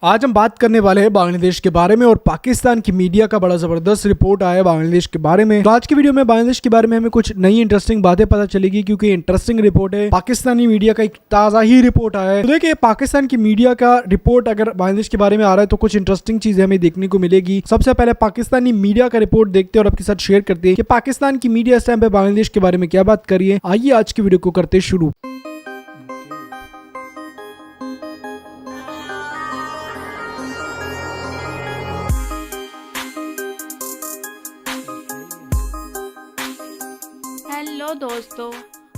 आज हम बात करने वाले हैं बांग्लादेश के बारे में और पाकिस्तान की मीडिया का बड़ा जबरदस्त रिपोर्ट आया है बांग्लादेश के बारे में। तो आज की वीडियो में बांग्लादेश के बारे में हमें कुछ नई इंटरेस्टिंग बातें पता चलेगी क्योंकि इंटरेस्टिंग रिपोर्ट है। पाकिस्तानी मीडिया का एक ताजा ही रिपोर्ट आया है। तो देखिए, पाकिस्तान की मीडिया का रिपोर्ट अगर बांग्लादेश के बारे में आ रहा है तो कुछ इंटरेस्टिंग चीजें हमें देखने को मिलेगी। सबसे पहले पाकिस्तानी मीडिया का रिपोर्ट देखते हैं और आपके साथ शेयर करते हैं कि पाकिस्तान की मीडिया इस टाइम पे बांग्लादेश के बारे में क्या बात कर रही है। आइए आज की वीडियो को करते शुरू। हेलो दोस्तों,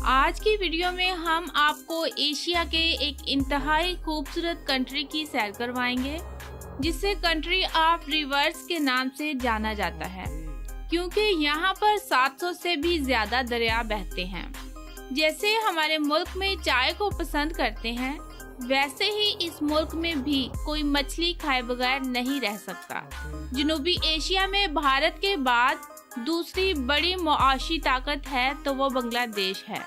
आज की वीडियो में हम आपको एशिया के एक इंतहाई खूबसूरत कंट्री की सैर करवाएंगे जिसे कंट्री ऑफ रिवर्स के नाम से जाना जाता है क्योंकि यहाँ पर 700 से भी ज्यादा दरिया बहते हैं। जैसे हमारे मुल्क में चाय को पसंद करते हैं, वैसे ही इस मुल्क में भी कोई मछली खाए बगैर नहीं रह सकता। जनूबी एशिया में भारत के बाद दूसरी बड़ी मुआशी ताकत है तो वो बांग्लादेश है।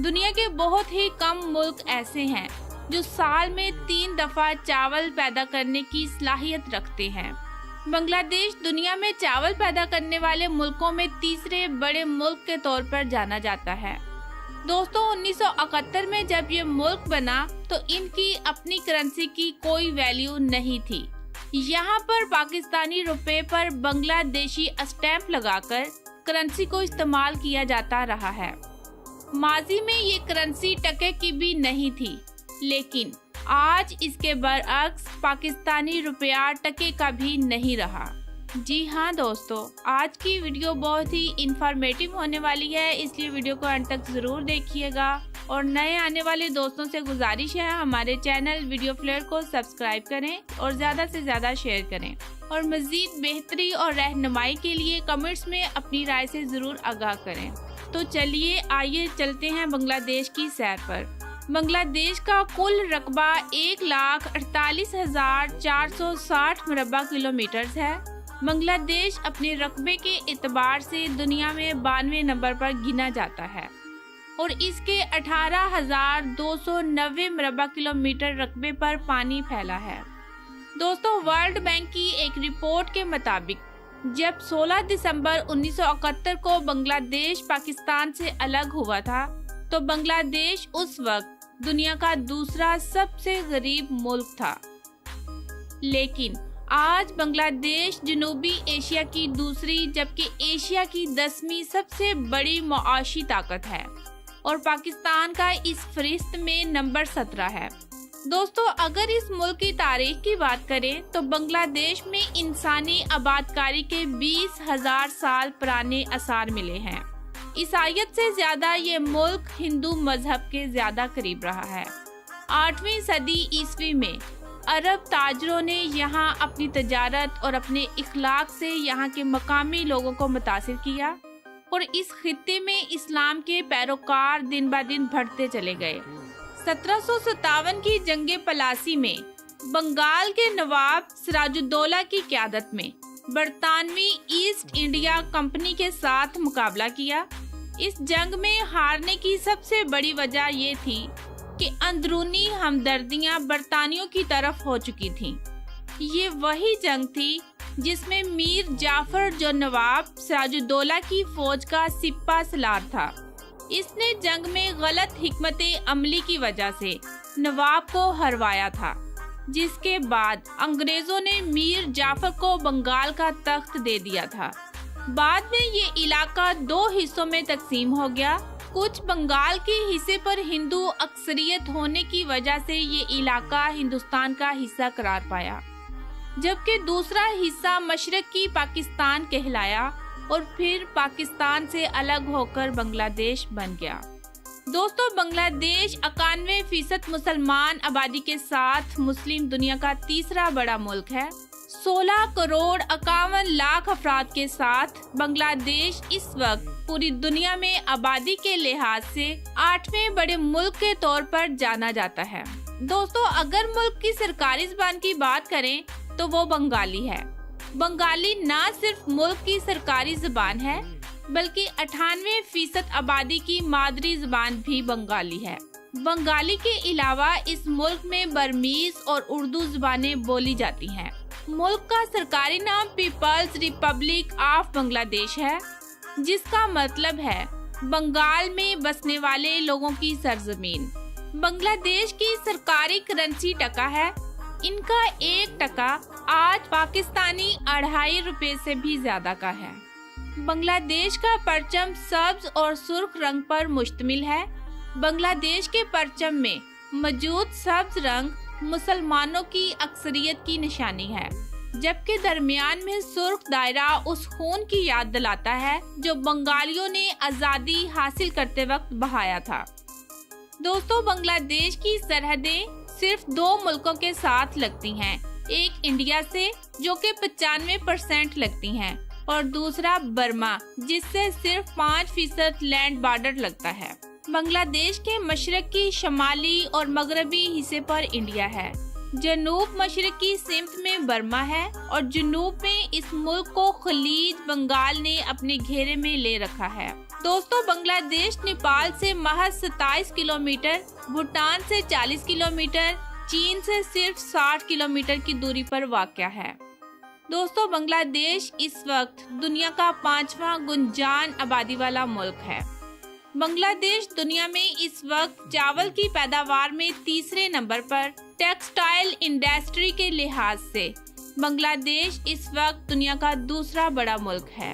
दुनिया के बहुत ही कम मुल्क ऐसे हैं जो साल में 3 दफा चावल पैदा करने की सलाहियत रखते हैं। बांग्लादेश दुनिया में चावल पैदा करने वाले मुल्कों में तीसरे बड़े मुल्क के तौर पर जाना जाता है। दोस्तों, 1971 में जब ये मुल्क बना तो इनकी अपनी करेंसी की कोई वैल्यू नहीं थी। यहाँ पर पाकिस्तानी रुपए पर बांग्लादेशी स्टैंप लगाकर करेंसी को इस्तेमाल किया जाता रहा है। माजी में ये करेंसी टके की भी नहीं थी, लेकिन आज इसके बरअक्स पाकिस्तानी रुपया टके का भी नहीं रहा। जी हाँ दोस्तों, आज की वीडियो बहुत ही इंफॉर्मेटिव होने वाली है, इसलिए वीडियो को अंत तक जरूर देखिएगा। और नए आने वाले दोस्तों से गुजारिश है हमारे चैनल वीडियो फ्लेयर को सब्सक्राइब करें और ज़्यादा से ज़्यादा शेयर करें। और मज़ीद बेहतरी और रहनुमाई के लिए कमेंट्स में अपनी राय से ज़रूर आगाह करें। तो चलिए आइए चलते हैं बांग्लादेश की सैर पर। बांग्लादेश का कुल रकबा 1,48,460 मुरब्बा किलोमीटर है। बांग्लादेश अपने रकबे के एतबार से दुनिया में 92वें नंबर पर गिना जाता है और इसके 18,290 मुरब्बा किलोमीटर रकबे पर पानी फैला है। दोस्तों, वर्ल्ड बैंक की एक रिपोर्ट के मुताबिक जब 16 दिसंबर 1971 को बांग्लादेश पाकिस्तान से अलग हुआ था तो बांग्लादेश उस वक्त दुनिया का दूसरा सबसे गरीब मुल्क था। लेकिन आज बांग्लादेश जनूबी एशिया की दूसरी जबकि एशिया की 10वीं सबसे बड़ी मुआशी ताकत है और पाकिस्तान का इस फहरिस्त में नंबर 17 है। दोस्तों, अगर इस मुल्क की तारीख की बात करें तो बांग्लादेश में इंसानी आबादकारी के 20,000 साल पुराने आसार मिले हैं। ईसाईयत से ज्यादा ये मुल्क हिंदू मजहब के ज्यादा करीब रहा है। 8वीं सदी ईस्वी में अरब ताजरों ने यहाँ अपनी तजारत और अपने इखलाक से यहाँ के मकामी लोगों को मुतासिर किया और इस खित्ते में इस्लाम के पैरोकार दिन ब दिन बढ़ते चले गए। 1757 की जंगे पलासी में बंगाल के नवाब सिराजुद्दौला की क़यादत में बरतानवी ईस्ट इंडिया कंपनी के साथ मुकाबला किया। इस जंग में हारने की सबसे बड़ी वजह ये थी कि अंदरूनी हमदर्दियां बरतानियों की तरफ हो चुकी थीं। ये वही जंग थी जिसमें मीर जाफर जो नवाब सिराजुद्दौला की फौज का सिपा सलार था, इसने जंग में गलत हिकमत अमली की वजह से नवाब को हरवाया था, जिसके बाद अंग्रेजों ने मीर जाफर को बंगाल का तख्त दे दिया था। बाद में ये इलाका 2 हिस्सों में तकसीम हो गया। कुछ बंगाल के हिस्से पर हिंदू अक्सरियत होने की वजह से ये इलाका हिंदुस्तान का हिस्सा करार पाया, जबकि दूसरा हिस्सा मशरकी पाकिस्तान कहलाया और फिर पाकिस्तान से अलग होकर बांग्लादेश बन गया। दोस्तों, बांग्लादेश 91% मुसलमान आबादी के साथ मुस्लिम दुनिया का तीसरा बड़ा मुल्क है। 16 करोड़ 51 लाख अफराद के साथ बांग्लादेश इस वक्त पूरी दुनिया में आबादी के लिहाज से 8वें बड़े मुल्क के तौर पर जाना जाता है। दोस्तों, अगर मुल्क की सरकारी ज़बान की बात करें तो वो बंगाली है। बंगाली न सिर्फ मुल्क की सरकारी ज़बान है बल्कि 98% आबादी की मादरी ज़बान भी बंगाली है। बंगाली के अलावा इस मुल्क में बर्मीज और उर्दू ज़ुबानें बोली जाती हैं। मुल्क का सरकारी नाम पीपल्स रिपब्लिक ऑफ बांग्लादेश है, जिसका मतलब है बंगाल में बसने वाले लोगों की सरजमीन। बांग्लादेश की सरकारी करेंसी टका है। इनका 1 टका आज पाकिस्तानी 2.5 रुपए से भी ज्यादा का है। बांग्लादेश का परचम सब्ज और सुर्ख रंग पर मुश्तमिल है। बांग्लादेश के परचम में मौजूद सब्ज रंग मुसलमानों की अक्सरियत की निशानी है, जबकि दरमियान में सुर्ख दायरा उस खून की याद दिलाता है जो बंगालियों ने आज़ादी हासिल करते वक्त बहाया था। दोस्तों, बांग्लादेश की सरहदें सिर्फ 2 मुल्कों के साथ लगती हैं, एक इंडिया से जो कि 95% लगती हैं और दूसरा बर्मा जिससे सिर्फ 5% लैंड बॉर्डर लगता है। बांग्लादेश के मशरक की शमाली और मगरबी हिस्से पर इंडिया है, जनूब मशरकी सिमत में बर्मा है और जनूब में इस मुल्क को खलीज बंगाल ने अपने घेरे में ले रखा है। दोस्तों, बांग्लादेश नेपाल से महज 27 किलोमीटर, भूटान से 40 किलोमीटर, चीन से सिर्फ 60 किलोमीटर की दूरी पर वाक़या है। दोस्तों, बांग्लादेश इस वक्त दुनिया का 5वां गुंजान आबादी वाला मुल्क है। बांग्लादेश दुनिया में इस वक्त चावल की पैदावार में 3रे नंबर पर, टेक्सटाइल इंडस्ट्री के लिहाज से बांग्लादेश इस वक्त दुनिया का 2रा बड़ा मुल्क है।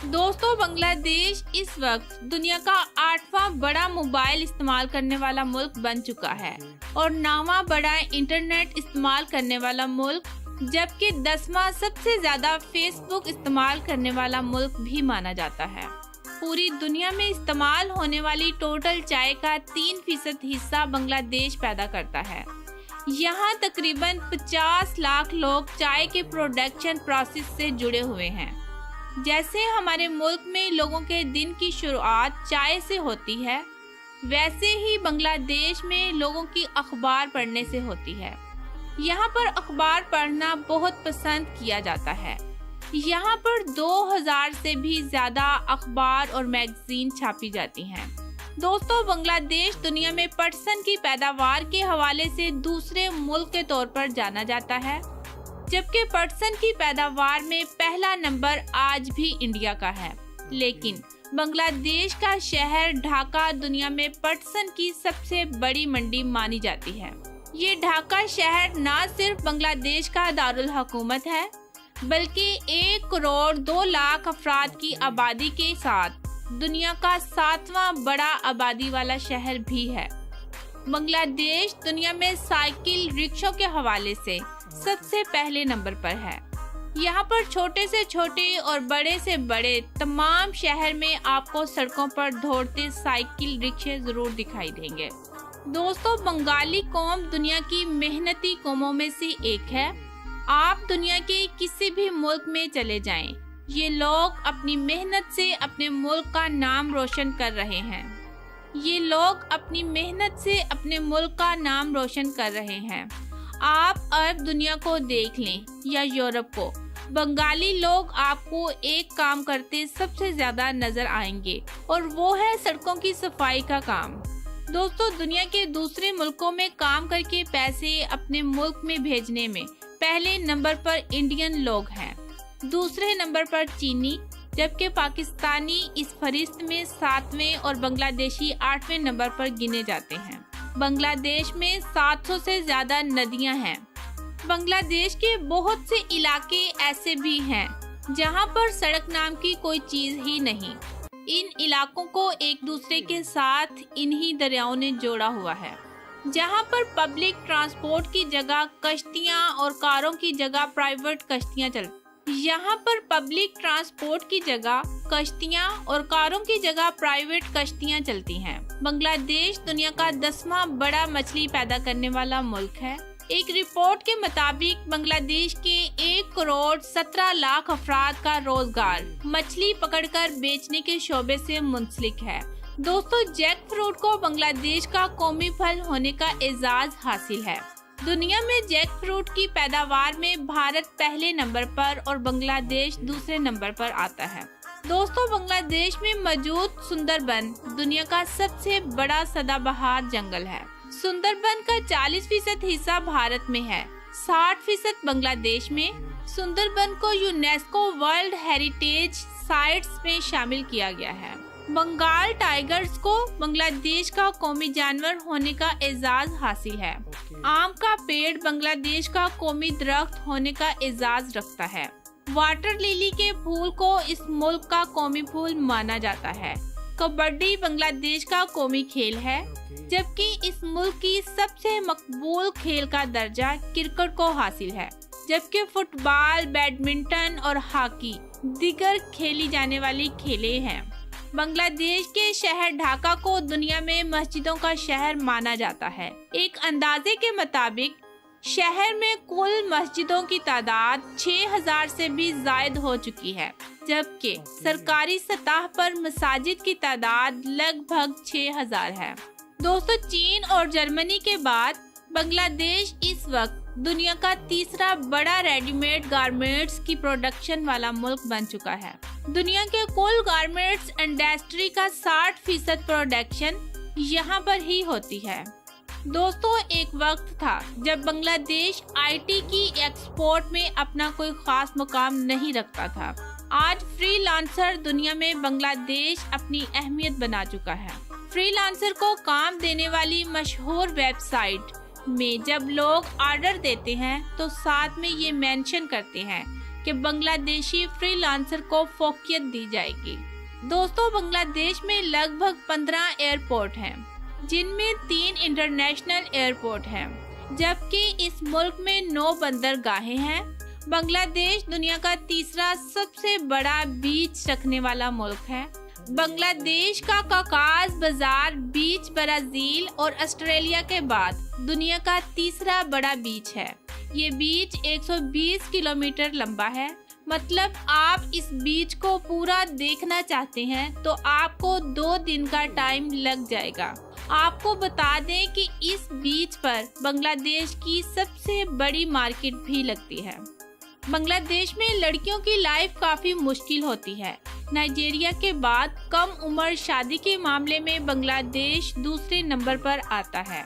दोस्तों, बांग्लादेश इस वक्त दुनिया का 8वां बड़ा मोबाइल इस्तेमाल करने वाला मुल्क बन चुका है और 9वां बड़ा इंटरनेट इस्तेमाल करने वाला मुल्क, जबकि 10वां सबसे ज्यादा फेसबुक इस्तेमाल करने वाला मुल्क भी माना जाता है। पूरी दुनिया में इस्तेमाल होने वाली टोटल चाय का 3% हिस्सा बांग्लादेश पैदा करता है। यहाँ तकरीबन 50 लाख लोग चाय के प्रोडक्शन प्रोसेस से जुड़े हुए हैं। जैसे हमारे मुल्क में लोगों के दिन की शुरुआत चाय से होती है, वैसे ही बांग्लादेश में लोगों की अखबार पढ़ने से होती है। यहाँ पर अखबार पढ़ना बहुत पसंद किया जाता है। यहाँ पर 2000 से भी ज्यादा अखबार और मैगजीन छापी जाती हैं। दोस्तों, बांग्लादेश दुनिया में पटसन की पैदावार के हवाले से 2रे मुल्क के तौर पर जाना जाता है, जबकि पटसन की पैदावार में पहला नंबर आज भी इंडिया का है। लेकिन बांग्लादेश का शहर ढाका दुनिया में पटसन की सबसे बड़ी मंडी मानी जाती है। ये ढाका शहर न सिर्फ बांग्लादेश का दारुल हुकूमत है, बल्कि 1 करोड़ 2 लाख अफराद की आबादी के साथ दुनिया का 7वां बड़ा आबादी वाला शहर भी है। बांग्लादेश दुनिया में साइकिल रिक्शों के हवाले से सबसे पहले नंबर पर है। यहाँ पर छोटे से छोटे और बड़े से बड़े तमाम शहर में आपको सड़कों पर दौड़ते साइकिल रिक्शे जरूर दिखाई देंगे। दोस्तों, बंगाली कौम दुनिया की मेहनती कौमों में से एक है। आप दुनिया के किसी भी मुल्क में चले जाएं, ये लोग अपनी मेहनत से अपने मुल्क का नाम रोशन कर रहे हैं। ये लोग अपनी मेहनत से अपने मुल्क का नाम रोशन कर रहे हैं। आप अरब दुनिया को देख लें या यूरोप को, बंगाली लोग आपको एक काम करते सबसे ज्यादा नजर आएंगे और वो है सड़कों की सफाई का काम। दोस्तों, दुनिया के दूसरे मुल्कों में काम करके पैसे अपने मुल्क में भेजने में पहले नंबर पर इंडियन लोग हैं, दूसरे नंबर पर चीनी, जबकि पाकिस्तानी इस फहरिस्त में 7वें और बांग्लादेशी 8वें नंबर पर गिने जाते हैं। बांग्लादेश में 700 से ज्यादा नदियां हैं। बांग्लादेश के बहुत से इलाके ऐसे भी हैं जहां पर सड़क नाम की कोई चीज ही नहीं। इन इलाकों को एक दूसरे के साथ इन्हीं दरियाओं ने जोड़ा हुआ है। जहां पर पब्लिक ट्रांसपोर्ट की जगह कश्तियां और कारों की जगह प्राइवेट कश्तियां यहाँ पर पब्लिक ट्रांसपोर्ट की जगह कश्तियां और कारों की जगह प्राइवेट कश्तियां चलती हैं। बांग्लादेश दुनिया का 10वां बड़ा मछली पैदा करने वाला मुल्क है। एक रिपोर्ट के मुताबिक बांग्लादेश के 1 करोड़ 17 लाख अफराद का रोजगार मछली पकड़कर बेचने के शोबे से मुंसलिक है। दोस्तों, जैक फ्रूट को बांग्लादेश का कौमी फल होने का एजाज हासिल है। दुनिया में जैक फ्रूट की पैदावार में भारत पहले नंबर पर और बांग्लादेश दूसरे नंबर पर आता है। दोस्तों बांग्लादेश में मौजूद सुंदरबन दुनिया का सबसे बड़ा सदाबहार जंगल है। सुंदरबन का 40% हिस्सा भारत में है, 60% बांग्लादेश में। सुंदरबन को यूनेस्को वर्ल्ड हेरिटेज साइट्स में शामिल किया गया है। बंगाल टाइगर्स को बांग्लादेश का कौमी जानवर होने का एजाज हासिल है। आम का पेड़ बांग्लादेश का कौमी दरख्त होने का एजाज रखता है। वाटर लिली के फूल को इस मुल्क का कौमी फूल माना जाता है। कबड्डी बांग्लादेश का कौमी खेल है, जबकि इस मुल्क की सबसे मकबूल खेल का दर्जा क्रिकेट को हासिल है, जबकि फुटबॉल, बैडमिंटन और हॉकी दीगर खेली जाने वाली खेलें हैं। बांग्लादेश के शहर ढाका को दुनिया में मस्जिदों का शहर माना जाता है। एक अंदाजे के मुताबिक शहर में कुल मस्जिदों की तादाद 6000 से भी ज्यादा हो चुकी है, जबकि सरकारी सतह पर मसाजिद की तादाद लगभग 6000 है। दोस्तों चीन और जर्मनी के बाद बांग्लादेश इस वक्त दुनिया का तीसरा बड़ा रेडीमेड गारमेंट्स की प्रोडक्शन वाला मुल्क बन चुका है। दुनिया के कुल गारमेंट्स इंडस्ट्री का 60% प्रोडक्शन यहाँ पर ही होती है। दोस्तों एक वक्त था जब बांग्लादेश आईटी की एक्सपोर्ट में अपना कोई खास मुकाम नहीं रखता था। आज फ्रीलांसर दुनिया में बांग्लादेश अपनी अहमियत बना चुका है। फ्रीलांसर को काम देने वाली मशहूर वेबसाइट में जब लोग ऑर्डर देते हैं तो साथ में ये मेंशन करते हैं कि बांग्लादेशी फ्रीलांसर को फोकियत दी जाएगी। दोस्तों बांग्लादेश में लगभग 15 एयरपोर्ट हैं, जिनमें 3 इंटरनेशनल एयरपोर्ट हैं, जबकि इस मुल्क में 9 बंदरगाहें हैं। बांग्लादेश दुनिया का तीसरा सबसे बड़ा बीच रखने वाला मुल्क है। बांग्लादेश का कॉकाज बाजार बीच ब्राजील और ऑस्ट्रेलिया के बाद दुनिया का तीसरा बड़ा बीच है। ये बीच 120 किलोमीटर लंबा है। मतलब आप इस बीच को पूरा देखना चाहते हैं तो आपको 2 दिन का टाइम लग जाएगा। आपको बता दें कि इस बीच पर बांग्लादेश की सबसे बड़ी मार्केट भी लगती है। बांग्लादेश में लड़कियों की लाइफ काफी मुश्किल होती है। नाइजीरिया के बाद कम उम्र शादी के मामले में बांग्लादेश दूसरे नंबर पर आता है।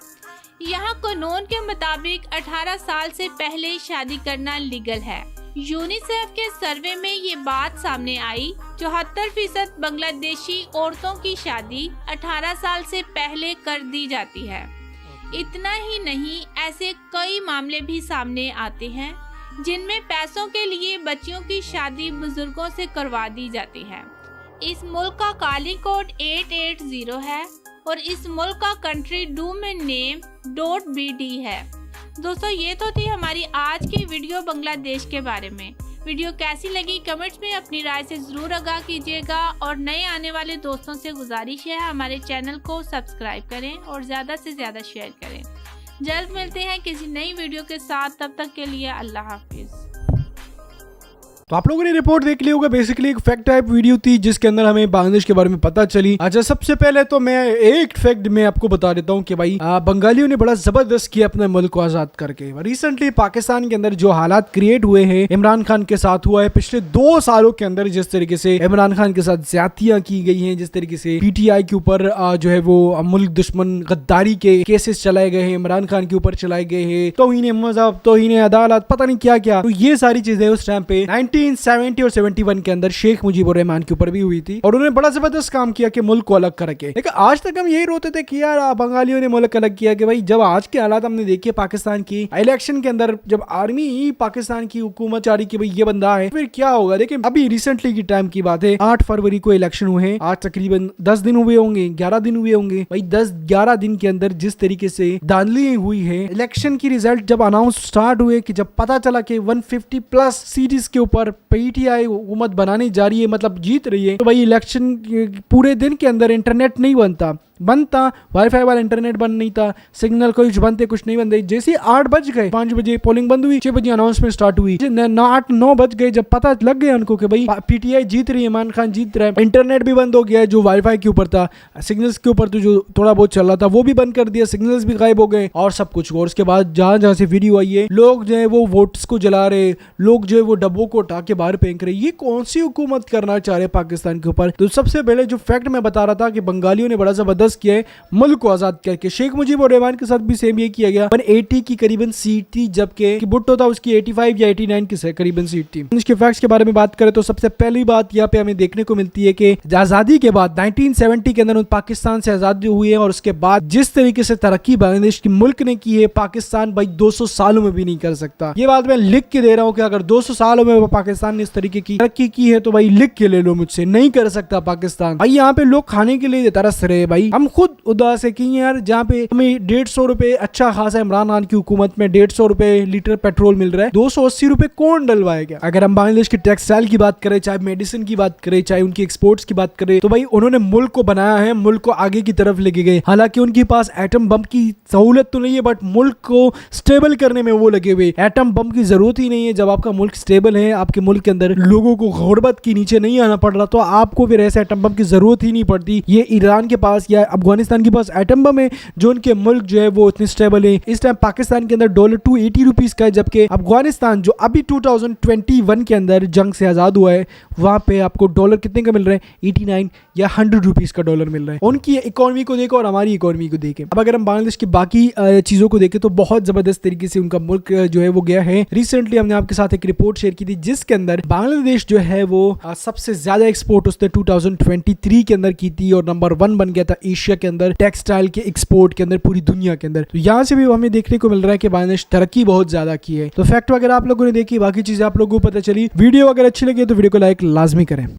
यहाँ कानून के मुताबिक 18 साल से पहले शादी करना लीगल है। यूनिसेफ के सर्वे में ये बात सामने आई। 74% बांग्लादेशी औरतों की शादी 18 साल से पहले कर दी जाती है। इतना ही नहीं, ऐसे कई मामले भी सामने आते हैं जिनमें पैसों के लिए बच्चियों की शादी बुजुर्गों से करवा दी जाती है। इस मुल्क का काली कोड 880 है और इस मुल्क का कंट्री डोमेन नेम .bd है। दोस्तों ये तो थी हमारी आज की वीडियो बांग्लादेश के बारे में। वीडियो कैसी लगी कमेंट्स में अपनी राय से जरूर आगाह कीजिएगा और नए आने वाले दोस्तों से गुजारिश है हमारे चैनल को सब्सक्राइब करें और ज़्यादा से ज़्यादा शेयर करें। जल्द मिलते हैं किसी नई वीडियो के साथ, तब तक के लिए अल्लाह हाफिज। तो आप लोगों ने रिपोर्ट देख लिया होगा। बेसिकली एक फैक्ट टाइप वीडियो थी जिसके अंदर हमें बांग्लादेश के बारे में पता चली। अच्छा सबसे पहले तो मैं एक फैक्ट में आपको बता देता हूं कि भाई बंगालियों ने बड़ा जबरदस्त किया अपने मुल्क को आजाद करके। रिसेंटली पाकिस्तान के अंदर जो हालात क्रिएट हुए हैं इमरान खान के साथ हुआ है पिछले 2 सालों के अंदर, जिस तरीके से इमरान खान के साथ ज्यादतियां की गई हैं, जिस तरीके से PTI के ऊपर जो है वो मुल्क दुश्मन गद्दारी के केसेस चलाए गए हैं, इमरान खान के ऊपर चलाए गए हैं, तौहीन मज़हब, तौहीन अदालत, पता नहीं क्या क्या। तो ये सारी चीजें उस टाइम पे 1970 और 71 के अंदर शेख मुजीबुर रहमान के ऊपर भी हुई थी और उन्होंने बड़ा जबरदस्त काम किया कि मुल्क को अलग करके। लेकिन आज तक हम यही रोते थे कि यार बंगालियों ने मुल्क अलग किया। कि भाई जब आज के हालात हमने देखे पाकिस्तान की इलेक्शन के अंदर, जब आर्मी ही पाकिस्तान की हुकूमत चाह रही कि भाई ये बंदा है, फिर क्या होगा। लेकिन अभी रिसेंटली की टाइम की बात है, 8 फरवरी को इलेक्शन हुए हैं। आज तकरीबन 10 दिन हुए होंगे, 11 दिन हुए होंगे। भाई 10-11 दिन के अंदर जिस तरीके से धांधली हुई है, इलेक्शन की रिजल्ट जब अनाउंस स्टार्ट हुए, कि जब पता चला कि 150+ सीरीज के ऊपर PTI हुकूमत बनाने जा रही है, मतलब जीत रही है, तो भाई इलेक्शन पूरे दिन के अंदर इंटरनेट नहीं बनता। बंद था, वाईफाई वाला इंटरनेट बंद नहीं था, सिग्नल कुछ बंद थे कुछ नहीं बंद थे। जैसे ही 8 बज गए, 5 बजे पोलिंग बंद हुई, 6 बजे अनाउंसमेंट स्टार्ट हुई, 8-9 बज गए, जब पता लग गया उनको कि भाई पीटीआई जीत रही है, इमरान खान जीत रहा है, इंटरनेट भी बंद हो गया, जो वाईफाई के ऊपर था, सिग्नल्स के ऊपर तो जो थोड़ा बहुत चल रहा था वो भी बंद कर दिया, सिग्नल्स भी गायब हो गए और सब कुछ। और उसके बाद जहां जहां से वीडियो आई है, लोग जो है वो वोट्स को जला रहे, लोग जो है वो डब्बों को उठा के बाहर फेंक रहे। ये कौन सी हुकूमत करना चाह रहे पाकिस्तान के ऊपर? तो सबसे पहले जो फैक्ट मैं बता रहा था कि बंगालियों ने बड़ा जबरदस्त किया है मुल्क को आजाद करके। शेख मुजीबुर रहमान के साथ भी सेम ये किया गया। 180 की करीबन सीट थी, जबकि भुट्टो था उसकी 85 या 89 की करीबन सीट थी। इसके फैक्ट्स के बारे में बात करें तो सबसे पहली बात यहाँ पे हमें देखने को मिलती है कि आजादी के बाद 1970 के अंदर पाकिस्तान से आजादी हुई है और उसके बाद जिस तरीके से तरक्की बांग्लादेश की मुल्क ने की है, पाकिस्तान भाई 200 सालों में भी नहीं कर सकता। ये बात मैं लिख के दे रहा हूँ कि अगर 200 सालों में पाकिस्तान ने इस तरीके की तरक्की की है तो भाई लिख के ले लो मुझसे, नहीं कर सकता पाकिस्तान। भाई यहाँ पे लोग खाने के लिए तरस रहे, भाई हम खुद उदास है कि यार जहाँ पे हमें 150 रुपए अच्छा खासा इमरान खान की हुकूमत में 150 रुपए लीटर पेट्रोल मिल रहा है, 280 रुपए कौन डलवाएगा? अगर हम बांग्लादेश की टेक्सटाइल की बात करें, चाहे मेडिसिन की बात करें, चाहे उनकी एक्सपोर्ट्स की बात करें, तो भाई उन्होंने मुल्क को बनाया है, मुल्क को आगे की तरफ लेके गए। हालांकि उनके पास एटम बम की सहूलत तो नहीं है, बट मुल्क को स्टेबल करने में वो लगे हुए। एटम बम की जरूरत ही नहीं है, जब आपका मुल्क स्टेबल है, आपके मुल्क के अंदर लोगों को गुर्बत के नीचे नहीं आना पड़ रहा, तो आपको फिर ऐसे एटम बम की जरूरत ही नहीं पड़ती। ये ईरान के पास या अफगानिस्तान के पास एटम बम है, जो उनके मुल्क जो है वो इतने स्टेबल है। इस टाइम पाकिस्तान के अंदर डॉलर 280 रुपीज का है, जबकि अफगानिस्तान जो अभी 2021 के अंदर जंग से आजाद हुआ है, वहां पे आपको डॉलर कितने का मिल रहा है? 89 या 100 रुपीज का डॉलर मिल रहा है। उनकी इकोनॉमी को देखो और हमारी इकोनॉमी को देखें। अब अगर हम बांग्लादेश की बाकी चीजों को देखें तो बहुत जबरदस्त तरीके से उनका मुल्क जो है वो गया है। रिसेंटली हमने आपके साथ एक रिपोर्ट शेयर की थी जिसके अंदर बांग्लादेश जो है वो सबसे ज्यादा एक्सपोर्ट उसने 2023 के अंदर की थी और नंबर 1 बन गया था एशिया के अंदर टेक्सटाइल के एक्सपोर्ट के अंदर पूरी दुनिया के अंदर। तो यहाँ से भी हमें देखने को मिल रहा है कि बांग्लादेश तरक्की बहुत ज्यादा की है। तो फैक्ट वगैरह आप लोगों ने देखी, बाकी चीजें आप लोगों को पता चली। वीडियो अगर अच्छी लगी तो वीडियो को लाइक लाजमी करें।